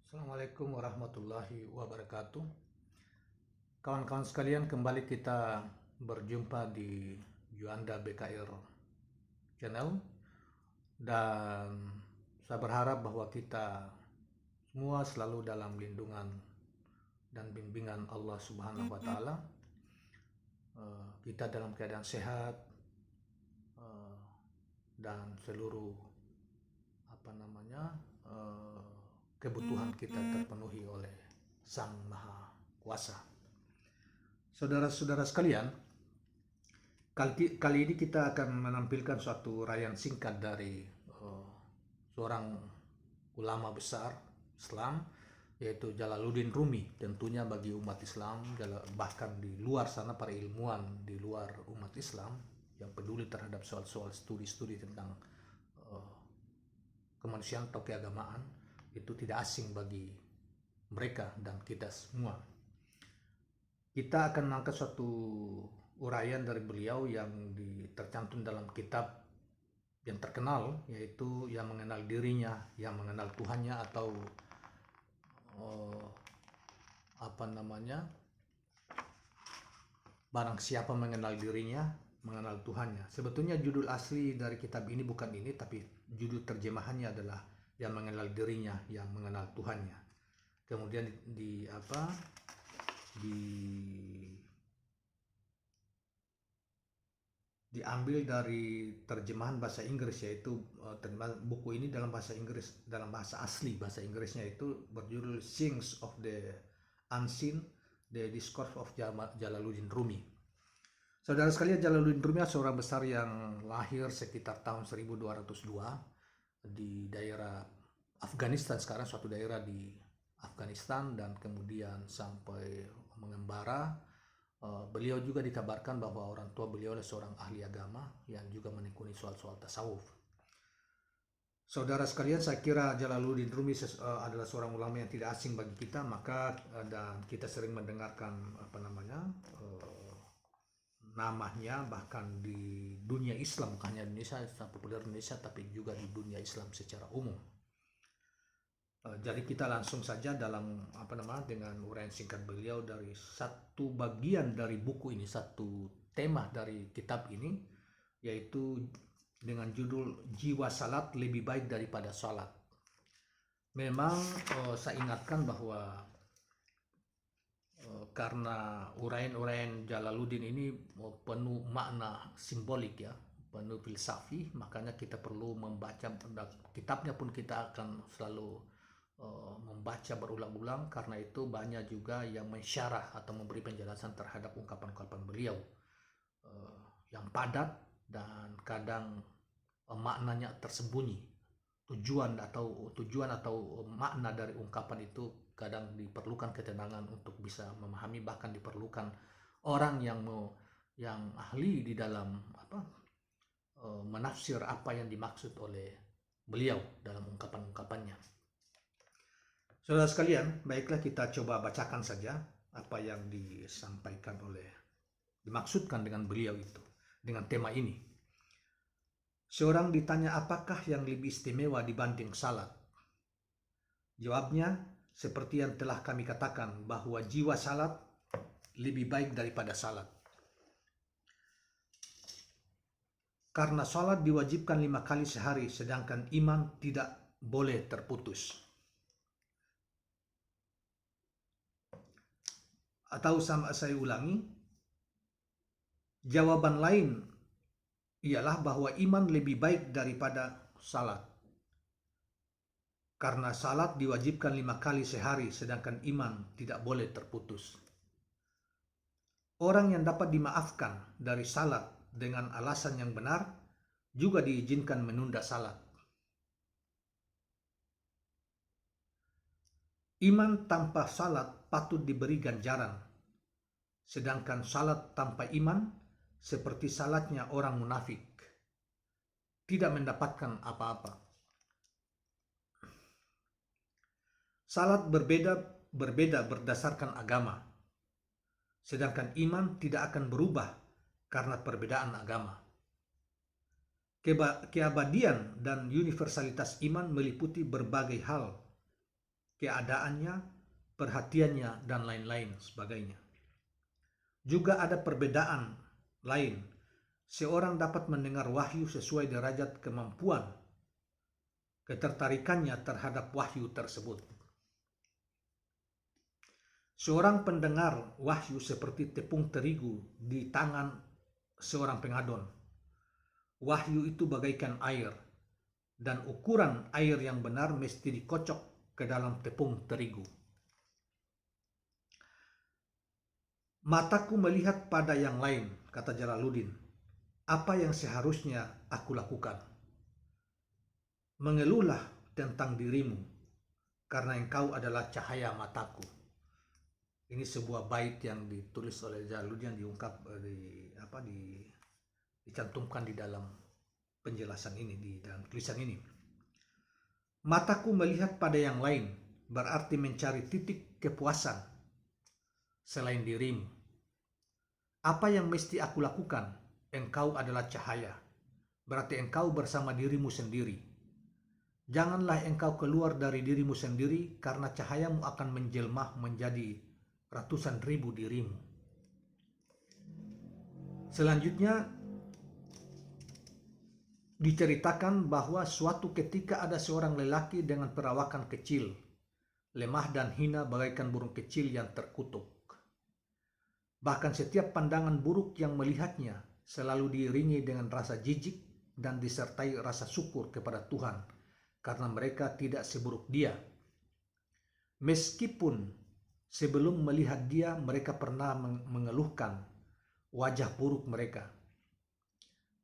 Assalamualaikum warahmatullahi wabarakatuh. Kawan-kawan sekalian, kembali kita berjumpa di Juanda BKR Channel, dan saya berharap bahwa kita semua selalu dalam lindungan dan bimbingan Allah Subhanahu wa taala. Kita dalam keadaan sehat, eh, dan seluruh eh, kebutuhan kita terpenuhi oleh Sang Maha Kuasa. Saudara-saudara sekalian, kali ini kita akan menampilkan suatu uraian singkat dari seorang ulama besar Islam, yaitu Jalaluddin Rumi. Tentunya bagi umat Islam, bahkan di luar sana, para ilmuwan di luar umat Islam yang peduli terhadap soal-soal studi-studi tentang kemanusiaan atau keagamaan, itu tidak asing bagi mereka dan kita semua. Kita akan mengangkat suatu uraian dari beliau yang tercantum dalam kitab yang terkenal, yaitu Yang Mengenal Dirinya, Yang Mengenal Tuhannya, atau Barang Siapa Mengenal Dirinya, Mengenal Tuhannya. Sebetulnya judul asli dari kitab ini bukan ini, tapi judul terjemahannya adalah Yang Mengenal Dirinya, Yang Mengenal Tuhannya. Kemudian diambil dari terjemahan bahasa Inggris, yaitu buku ini dalam bahasa Inggris, dalam bahasa asli bahasa Inggrisnya itu berjudul Things of the Unseen, The Discourse of Jalaluddin Rumi. Saudara sekalian, Jalaluddin Rumi adalah seorang besar yang lahir sekitar tahun 1202 di daerah Afghanistan, sekarang suatu daerah di Afghanistan, dan kemudian sampai mengembara. Beliau juga dikabarkan bahwa orang tua beliau adalah seorang ahli agama yang juga menekuni soal-soal tasawuf. Saudara sekalian, saya kira Jalaluddin Rumi adalah seorang ulama yang tidak asing bagi kita, dan kita sering mendengarkan namanya bahkan di dunia Islam, bukan hanya di Indonesia, populer di Indonesia, tapi juga di dunia Islam secara umum. Jadi kita langsung saja dengan uraian singkat beliau dari satu bagian dari buku ini, satu tema dari kitab ini, yaitu dengan judul Jiwa Salat Lebih Baik Daripada Salat. Memang saya ingatkan bahwa karena uraian-uraian Jalaluddin ini penuh makna simbolik, ya, penuh filsafi, makanya kita perlu membaca kitabnya pun kita akan selalu membaca berulang-ulang, karena itu banyak juga yang mensyarah atau memberi penjelasan terhadap ungkapan-ungkapan beliau yang padat dan kadang maknanya tersembunyi. Tujuan atau makna dari ungkapan itu kadang diperlukan ketenangan untuk bisa memahami, bahkan diperlukan orang yang ahli di dalam menafsir apa yang dimaksud oleh beliau dalam ungkapan-ungkapannya. Saudara sekalian, baiklah kita coba bacakan saja apa yang dimaksudkan dengan beliau itu, dengan tema ini. Seorang ditanya apakah yang lebih istimewa dibanding salat. Jawabnya, seperti yang telah kami katakan, bahwa jiwa salat lebih baik daripada salat. Karena salat diwajibkan 5 kali sehari, sedangkan iman tidak boleh terputus. Atau saya ulangi, jawaban lain ialah bahwa iman lebih baik daripada salat. Karena salat diwajibkan 5 kali sehari, sedangkan iman tidak boleh terputus. Orang yang dapat dimaafkan dari salat dengan alasan yang benar juga diizinkan menunda salat. Iman tanpa salat patut diberi ganjaran, sedangkan salat tanpa iman seperti salatnya orang munafik, tidak mendapatkan apa-apa. Salat berbeda berdasarkan agama, sedangkan iman tidak akan berubah karena perbedaan agama. Keabadian dan universalitas iman meliputi berbagai hal, keadaannya, perhatiannya, dan lain-lain sebagainya. Juga ada perbedaan lain. Seorang dapat mendengar wahyu sesuai derajat kemampuan ketertarikannya terhadap wahyu tersebut. Seorang pendengar wahyu seperti tepung terigu di tangan seorang pengadon. Wahyu itu bagaikan air, dan ukuran air yang benar mesti dikocok ke dalam tepung terigu. Mataku melihat pada yang lain, kata Jalaluddin. Apa yang seharusnya aku lakukan? Mengeluhlah tentang dirimu, karena engkau adalah cahaya mataku. Ini sebuah bait yang ditulis oleh Jalaluddin yang diungkap dicantumkan di dalam penjelasan ini, di dalam tulisan ini. Mataku melihat pada yang lain berarti mencari titik kepuasan selain dirimu. Apa yang mesti aku lakukan? Engkau adalah cahaya, berarti engkau bersama dirimu sendiri. Janganlah engkau keluar dari dirimu sendiri, karena cahayamu akan menjelma menjadi ratusan ribu dirimu. Selanjutnya diceritakan bahwa suatu ketika ada seorang lelaki dengan perawakan kecil, lemah dan hina bagaikan burung kecil yang terkutuk. Bahkan setiap pandangan buruk yang melihatnya selalu diiringi dengan rasa jijik dan disertai rasa syukur kepada Tuhan karena mereka tidak seburuk dia. Meskipun sebelum melihat dia mereka pernah mengeluhkan wajah buruk mereka.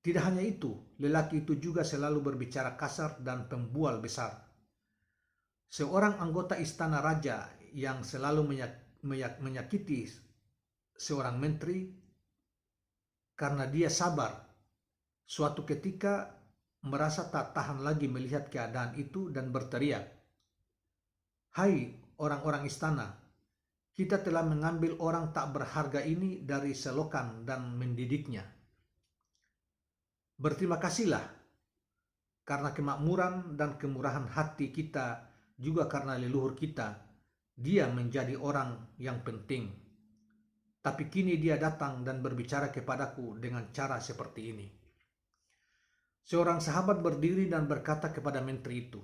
Tidak hanya itu, lelaki itu juga selalu berbicara kasar dan pembual besar. Seorang anggota istana raja yang selalu menyakiti seorang menteri karena dia sabar, suatu ketika merasa tak tahan lagi melihat keadaan itu dan berteriak, "Hai orang-orang istana, kita telah mengambil orang tak berharga ini dari selokan dan mendidiknya. Berterima kasihlah karena kemakmuran dan kemurahan hati kita, juga karena leluhur kita, dia menjadi orang yang penting. Tapi kini dia datang dan berbicara kepadaku dengan cara seperti ini." Seorang sahabat berdiri dan berkata kepada menteri itu,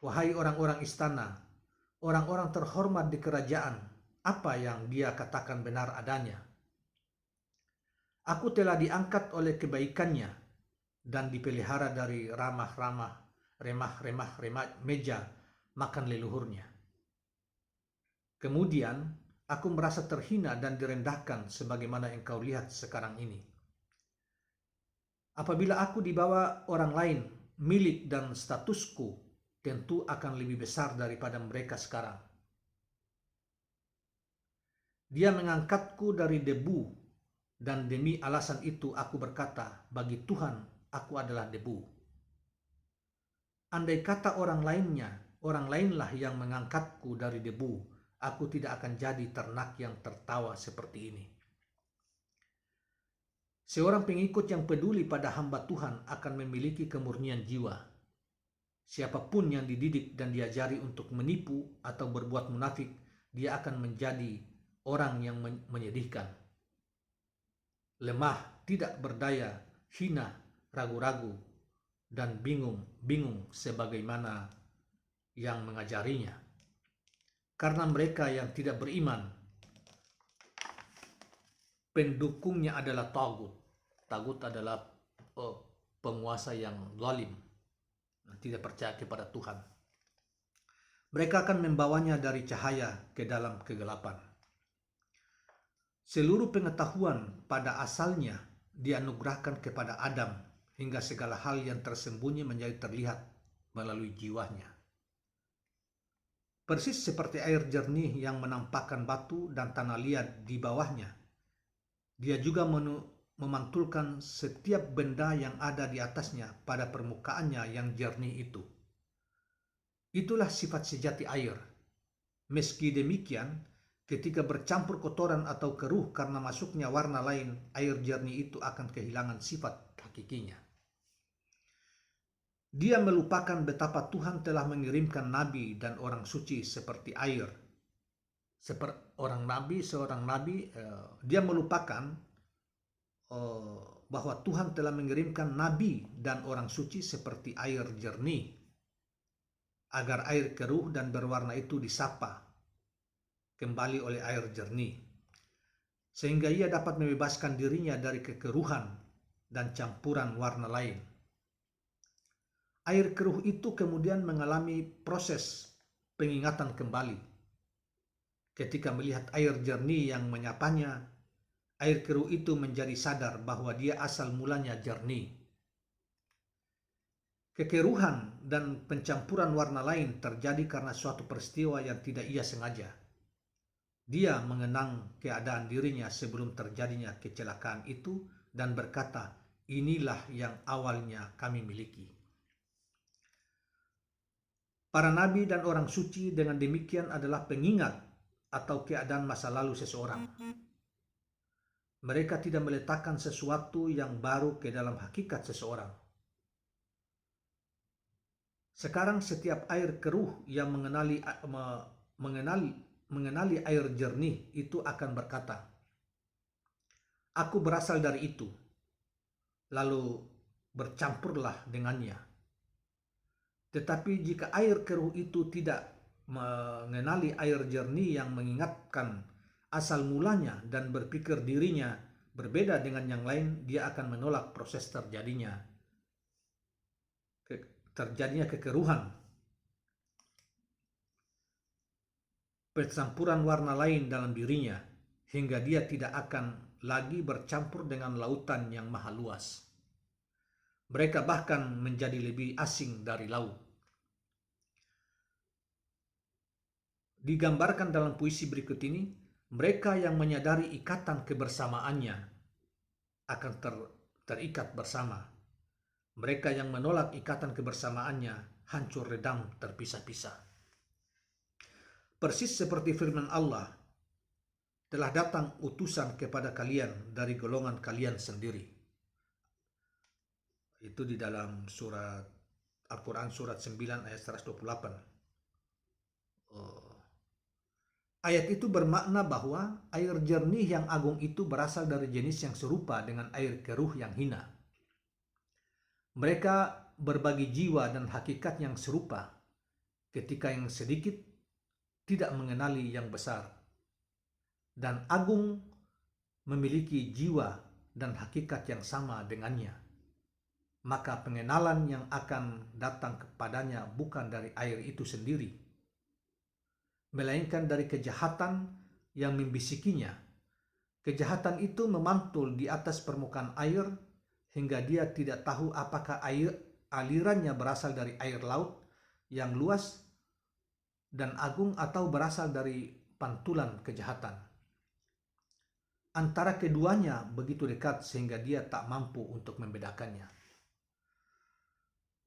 "Wahai orang-orang istana, orang-orang terhormat di kerajaan, apa yang dia katakan benar adanya. Aku telah diangkat oleh kebaikannya dan dipelihara dari remah meja makan leluhurnya. Kemudian aku merasa terhina dan direndahkan sebagaimana engkau lihat sekarang ini. Apabila aku dibawa orang lain, milik dan statusku tentu akan lebih besar daripada mereka sekarang. Dia mengangkatku dari debu, dan demi alasan itu aku berkata, bagi Tuhan aku adalah debu. Andai kata orang lainlah yang mengangkatku dari debu, aku tidak akan jadi ternak yang tertawa seperti ini." Seorang pengikut yang peduli pada hamba Tuhan akan memiliki kemurnian jiwa. Siapapun yang dididik dan diajari untuk menipu atau berbuat munafik, dia akan menjadi orang yang menyedihkan. Lemah, tidak berdaya, hina, ragu-ragu, dan bingung sebagaimana yang mengajarinya. Karena mereka yang tidak beriman, pendukungnya adalah tagut. Tagut adalah penguasa yang zalim, tidak percaya kepada Tuhan. Mereka akan membawanya dari cahaya ke dalam kegelapan. Seluruh pengetahuan pada asalnya dianugerahkan kepada Adam, hingga segala hal yang tersembunyi menjadi terlihat melalui jiwanya. Persis seperti air jernih yang menampakkan batu dan tanah liat di bawahnya, dia juga memantulkan setiap benda yang ada di atasnya pada permukaannya yang jernih itu. Itulah sifat sejati air. Meski demikian, ketika bercampur kotoran atau keruh karena masuknya warna lain, air jernih itu akan kehilangan sifat hakikinya. Dia melupakan betapa Tuhan telah mengirimkan nabi dan orang suci seperti air. Seorang nabi, dia melupakan bahwa Tuhan telah mengirimkan nabi dan orang suci seperti air jernih, agar air keruh dan berwarna itu disapa kembali oleh air jernih, sehingga ia dapat membebaskan dirinya dari kekeruhan dan campuran warna lain. Air keruh itu kemudian mengalami proses pengingatan kembali. Ketika melihat air jernih yang menyapanya, air keruh itu menjadi sadar bahwa dia asal mulanya jernih. Kekeruhan dan pencampuran warna lain terjadi karena suatu peristiwa yang tidak ia sengaja. Dia mengenang keadaan dirinya sebelum terjadinya kecelakaan itu dan berkata, "Inilah yang awalnya kami miliki." Para nabi dan orang suci dengan demikian adalah pengingat atau keadaan masa lalu seseorang. Mereka tidak meletakkan sesuatu yang baru ke dalam hakikat seseorang. Sekarang setiap air keruh yang mengenali air jernih itu akan berkata, "Aku berasal dari itu," lalu bercampurlah dengannya. Tetapi jika air keruh itu tidak mengenali air jernih yang mengingatkan asal mulanya dan berpikir dirinya berbeda dengan yang lain, dia akan menolak proses terjadinya kekeruhan, percampuran warna lain dalam dirinya, hingga dia tidak akan lagi bercampur dengan lautan yang maha luas. Mereka bahkan menjadi lebih asing dari laut. Digambarkan dalam puisi berikut ini, mereka yang menyadari ikatan kebersamaannya akan terikat bersama. Mereka yang menolak ikatan kebersamaannya hancur redam terpisah-pisah. Persis seperti firman Allah, "Telah datang utusan kepada kalian dari golongan kalian sendiri." Itu di dalam surat Al-Quran surat 9 ayat 128. Ayat itu bermakna bahwa air jernih yang agung itu berasal dari jenis yang serupa dengan air keruh yang hina. Mereka berbagi jiwa dan hakikat yang serupa ketika yang sedikit tidak mengenali yang besar, dan agung memiliki jiwa dan hakikat yang sama dengannya. Maka pengenalan yang akan datang kepadanya bukan dari air itu sendiri, melainkan dari kejahatan yang membisikinya. Kejahatan itu memantul di atas permukaan air hingga dia tidak tahu apakah alirannya berasal dari air laut yang luas dan agung atau berasal dari pantulan kejahatan. Antara keduanya begitu dekat sehingga dia tak mampu untuk membedakannya.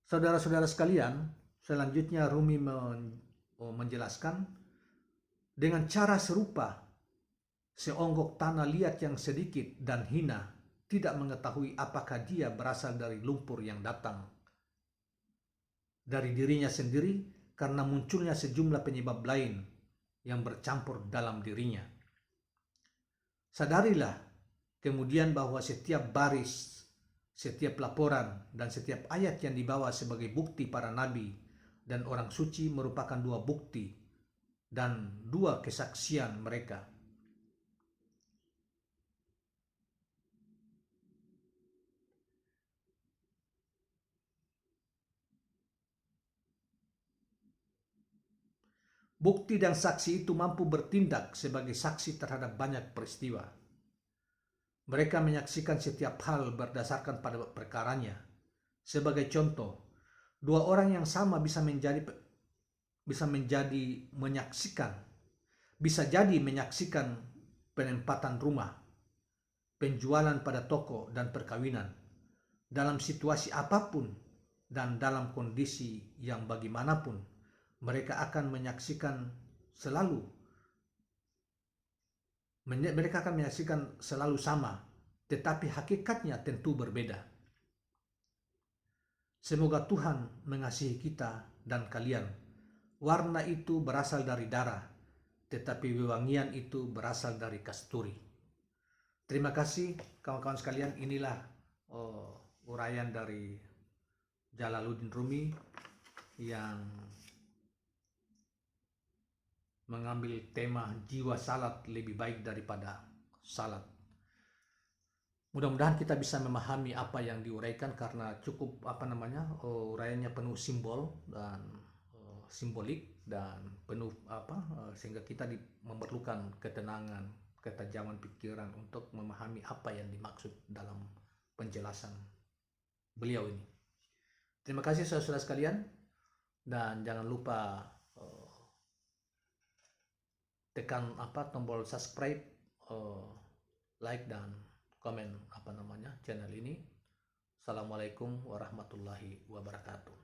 Saudara-saudara sekalian, selanjutnya Rumi menjelaskan, dengan cara serupa, seonggok tanah liat yang sedikit dan hina tidak mengetahui apakah dia berasal dari lumpur yang datang dari dirinya sendiri karena munculnya sejumlah penyebab lain yang bercampur dalam dirinya. Sadarilah kemudian bahwa setiap baris, setiap laporan, dan setiap ayat yang dibawa sebagai bukti para nabi dan orang suci merupakan dua bukti dan dua kesaksian mereka. Bukti dan saksi itu mampu bertindak sebagai saksi terhadap banyak peristiwa. Mereka menyaksikan setiap hal berdasarkan pada perkaranya. Sebagai contoh, dua orang yang sama bisa jadi menyaksikan penempatan rumah, penjualan pada toko, dan perkawinan dalam situasi apapun dan dalam kondisi yang bagaimanapun. Mereka akan menyaksikan selalu sama, tetapi hakikatnya tentu berbeda. Semoga Tuhan mengasihi kita dan kalian. Warna itu berasal dari darah, tetapi wewangian itu berasal dari kasturi. Terima kasih kawan-kawan sekalian. Inilah uraian dari Jalaluddin Rumi yang mengambil tema jiwa salat lebih baik daripada salat. Mudah-mudahan kita bisa memahami apa yang diuraikan karena cukup uraiannya penuh simbol dan simbolik dan penuh sehingga kita memerlukan ketenangan, ketajaman pikiran untuk memahami apa yang dimaksud dalam penjelasan beliau ini. Terima kasih saudara-saudara sekalian, dan jangan lupa tekan tombol subscribe, like dan komen channel ini. Assalamualaikum warahmatullahi wabarakatuh.